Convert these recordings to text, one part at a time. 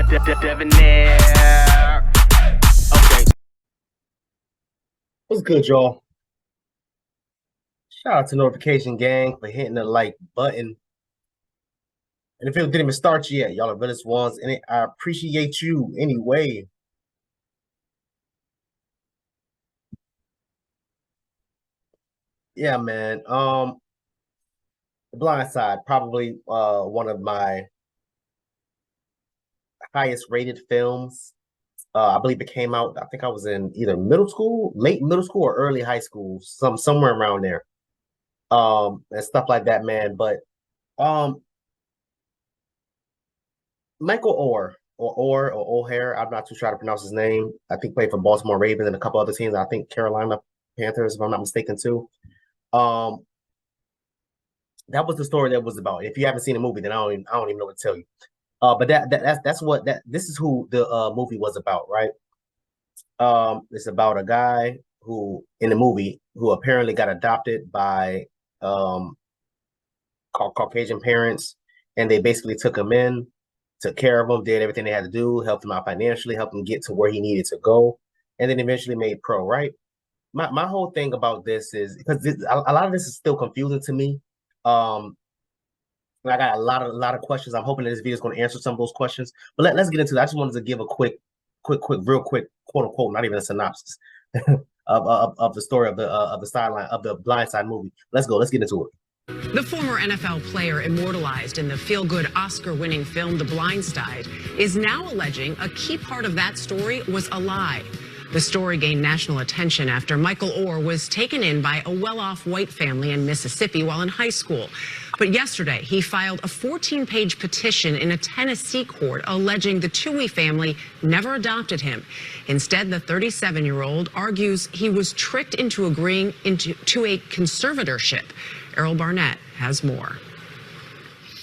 Debonair. Okay. What's good, y'all? Shout out to Notification Gang for hitting the like button. And if it didn't even start yet, y'all are realest ones, and I appreciate you anyway. Yeah, man. The Blind Side, probably one of my highest rated films. I believe it came out, I think I was in either middle school, late middle school or early high school, somewhere around there. And stuff like that, man. But um Michael Oher or Oher, I'm not too sure how to pronounce his name. I think played for Baltimore Ravens and a couple other teams. I think Carolina Panthers, if I'm not mistaken, too. Um, that was the story that was about. If you haven't seen the movie, then I don't even know what to tell you. But that's what that this is who the movie was about, right? It's about a guy who in the movie who apparently got adopted by um Caucasian parents, and they basically took him in, took care of him, did everything they had to do, helped him out financially, helped him get to where he needed to go, and then eventually made pro. Right. My whole thing about this is because a lot of this is still confusing to me. Um, I got a lot of questions. I'm hoping that this video is going to answer some of those questions. But let's get into it. I just wanted to give a real quick, quote unquote, not even a synopsis of the story of the sideline of the Blind Side movie. Let's go. Let's get into it. The former NFL player immortalized in the feel-good Oscar-winning film The Blind Side is now alleging a key part of that story was a lie. The story gained national attention after Michael Oher was taken in by a well-off white family in Mississippi while in high school. But yesterday, he filed a 14-page petition in a Tennessee court alleging the Tuohy family never adopted him. Instead, the 37-year-old argues he was tricked into agreeing to a conservatorship. Errol Barnett has more.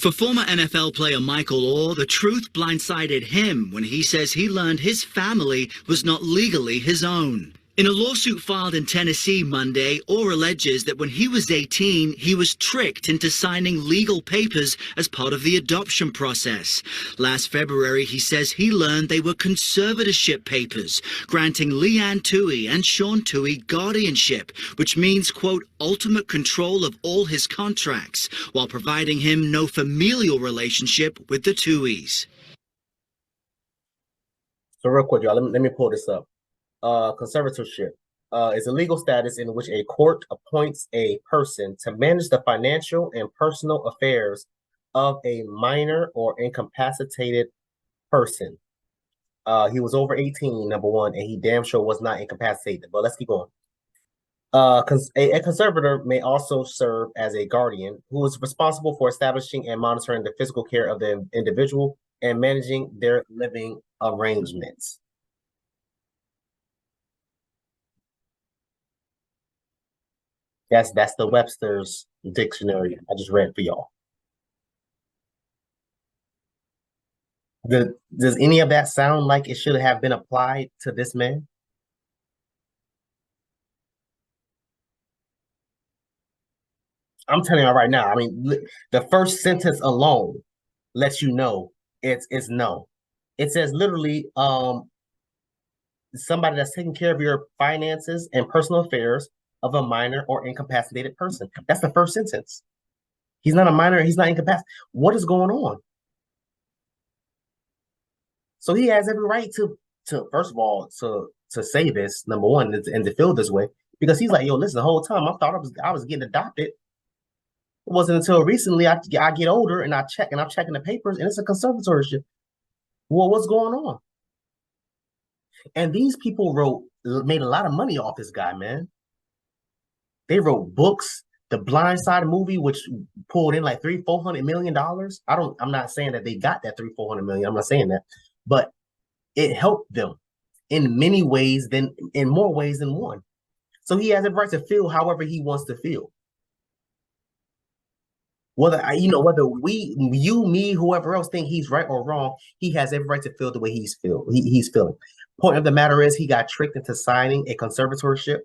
For former NFL player Michael Oher, the truth blindsided him when he says he learned his family was not legally his own. In a lawsuit filed in Tennessee Monday, Oher alleges that when he was 18, he was tricked into signing legal papers as part of the adoption process. Last February, he says he learned they were conservatorship papers, granting Leanne Tuohy and Sean Tuohy guardianship, which means, quote, ultimate control of all his contracts, while providing him no familial relationship with the Tuohys. So real quick, y'all, let me pull this up. Conservatorship is a legal status in which a court appoints a person to manage the financial and personal affairs of a minor or incapacitated person. He was over 18, number one, and he damn sure was not incapacitated. But let's keep going. A conservator may also serve as a guardian who is responsible for establishing and monitoring the physical care of the individual and managing their living arrangements. That's the Webster's dictionary I just read for y'all. Does any of that sound like it should have been applied to this man? I'm telling you right now. I mean, the first sentence alone lets you know it's no. It says literally, somebody that's taking care of your finances and personal affairs of a minor or incapacitated person. That's the first sentence. He's not a minor. He's not incapacitated. What is going on? So he has every right to first of all to say this, number one, and to feel this way, because he's like, yo, listen, the whole time I thought I was getting adopted. It wasn't until recently I get older and I'm checking the papers and it's a conservatorship. Well, what's going on? And these people made a lot of money off this guy, man. They wrote books. The Blind Side movie, which pulled in like $400 million. I'm not saying that they got that $400 million. I'm not saying that, but it helped them in many ways, in more ways than one. So he has a right to feel however he wants to feel. Whether you, me, whoever else think he's right or wrong, he has every right to feel the way he's feeling. Point of the matter is, he got tricked into signing a conservatorship.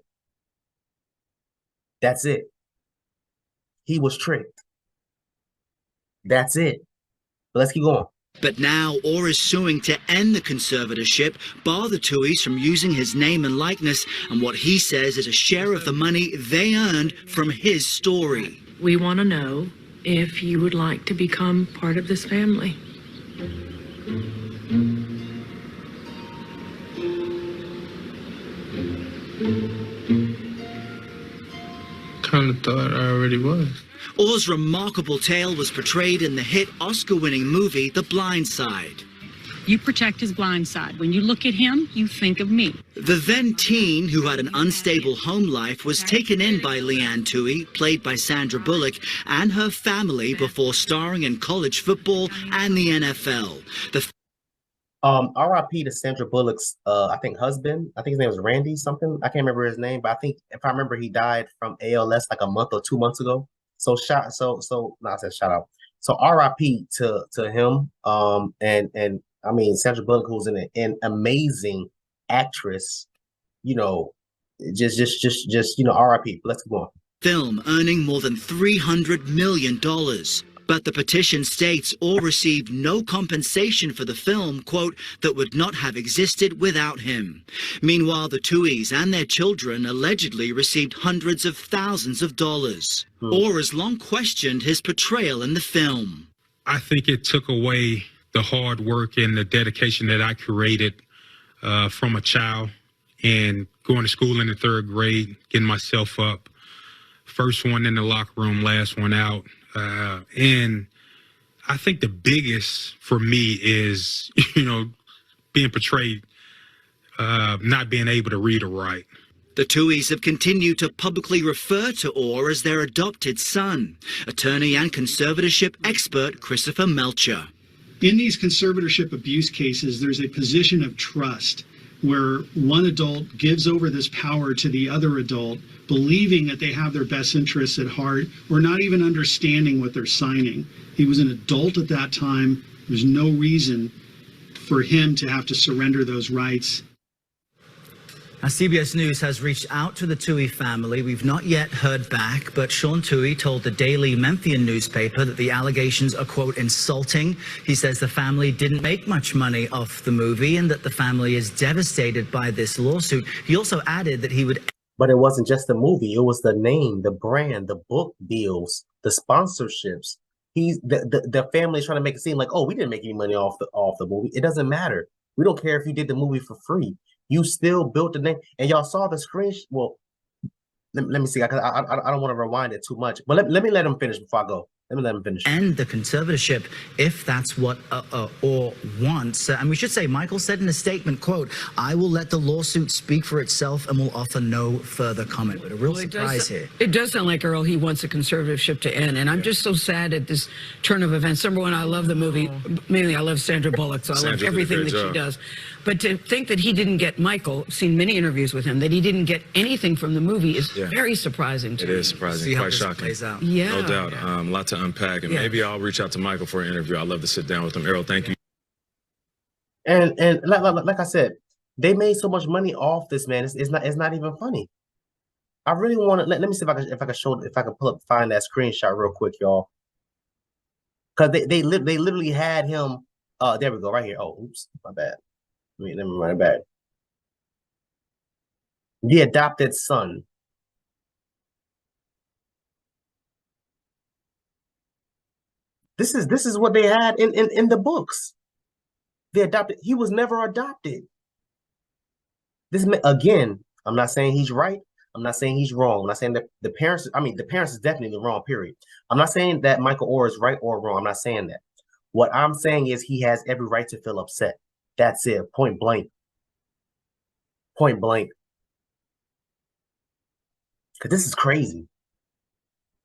That's it. He was tricked. That's it. But let's keep going. But now Oher is suing to end the conservatorship, bar the Tuohys from using his name and likeness, and what he says is a share of the money they earned from his story. We want to know if you would like to become part of this family. Kind of thought I already was. Oher's remarkable tale was portrayed in the hit Oscar-winning movie The Blind Side. You protect his blind side. When you look at him, you think of me. The then teen, who had an unstable home life, was taken in by Leanne Tuohy, played by Sandra Bullock, and her family before starring in college football and the NFL. R.I.P. to Sandra Bullock's, I think husband. I think his name was Randy something. I can't remember his name, but I think if I remember, he died from ALS like a month or 2 months ago. So I said shout out. So R.I.P. to him. And I mean Sandra Bullock, who's an amazing actress. You know, just R.I.P. Let's go on. Film earning more than $300 million. But the petition states Oher received no compensation for the film, quote, that would not have existed without him. Meanwhile, the Tuohys and their children allegedly received hundreds of thousands of dollars. Oher has long questioned his portrayal in the film. I think it took away the hard work and the dedication that I created from a child, and going to school in the 3rd grade, getting myself up. First one in the locker room, last one out. And I think the biggest for me is, being portrayed, not being able to read or write. The Tuohys have continued to publicly refer to Oher as their adopted son. Attorney and conservatorship expert Christopher Melcher. In these conservatorship abuse cases, there's a position of trust where one adult gives over this power to the other adult, believing that they have their best interests at heart, or not even understanding what they're signing. He was an adult at that time. There's no reason for him to have to surrender those rights. Now, CBS News has reached out to the Tuohy family. We've not yet heard back, but Sean Tuohy told the Daily Memphian newspaper that the allegations are, quote, insulting. He says the family didn't make much money off the movie and that the family is devastated by this lawsuit. He also added that he would... But it wasn't just the movie. It was the name, the brand, the book deals, the sponsorships. The family is trying to make it seem like, oh, we didn't make any money off the movie. It doesn't matter. We don't care if you did the movie for free. You still built the name, and y'all saw the screen. Well, let me see. I don't want to rewind it too much, but let me let him finish before I go. Let me let him finish. And the conservatorship, if that's what Oher wants. And we should say, Michael said in a statement, quote, I will let the lawsuit speak for itself and will offer no further comment. But a real surprise here. It does sound like, Earl, he wants a conservatorship to end. And I'm just so sad at this turn of events. Number one, I love the movie. Mainly, I love Sandra Bullock, so I love everything that she does. But to think that he didn't get, Michael, seen many interviews with him, that he didn't get anything from the movie is very surprising to me. It is surprising, quite shocking. Yeah. No doubt. A lot to unpack, and maybe I'll reach out to Michael for an interview. I'd love to sit down with him. Errol, thank you. And like I said, they made so much money off this, man. It's not even funny. I really want to let me see if I can find that screenshot real quick, y'all. Because they literally had him. There we go, right here. Oh, oops, my bad. Let me run it back. The adopted son. This is what they had in the books. The adopted. He was never adopted. This, again, I'm not saying he's right. I'm not saying he's wrong. I'm not saying that the parents. I mean, the parents is definitely the wrong. Period. I'm not saying that Michael Oher is right or wrong. I'm not saying that. What I'm saying is he has every right to feel upset. That's it. Point blank. Point blank. Because this is crazy.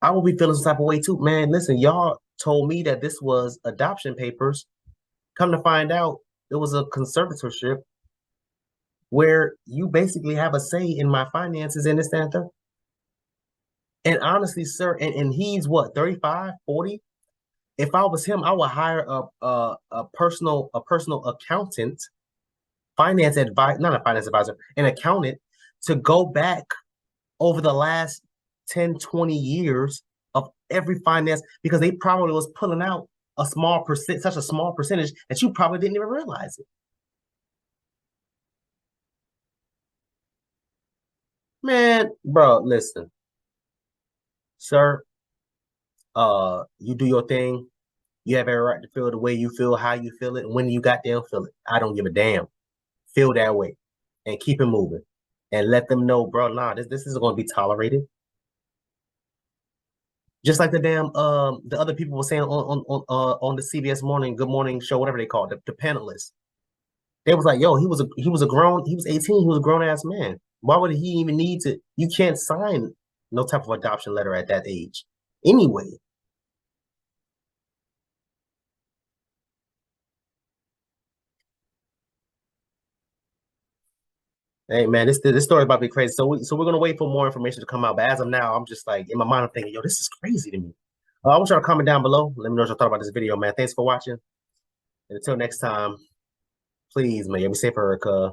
I will be feeling some type of way too. Man, listen, y'all told me that this was adoption papers. Come to find out, it was a conservatorship where you basically have a say in my finances in this and that. And honestly, sir, and he's what, 35, 40? If I was him, I would hire a personal accountant, finance advisor, not a finance advisor, an accountant to go back over the last 10, 20 years of every finance, because they probably was pulling out a small percent, such a small percentage that you probably didn't even realize it. Man, bro, listen, sir. You do your thing. You have every right to feel the way you feel, how you feel it, and when you goddamn feel it. I don't give a damn. Feel that way, and keep it moving, and let them know, bro. Nah, this isn't going to be tolerated. Just like the damn the other people were saying on the CBS Morning Good Morning Show, whatever they call it, the panelists. They was like, yo, he was 18, he was a grown ass man. Why would he even need to? You can't sign no type of adoption letter at that age, anyway. Hey man, this story about to be crazy. So we're gonna wait for more information to come out. But as of now, I'm just like in my mind, I'm thinking, yo, this is crazy to me. I want y'all to comment down below. Let me know what y'all thought about this video, man. Thanks for watching. And until next time, please, man, be safe, Erica.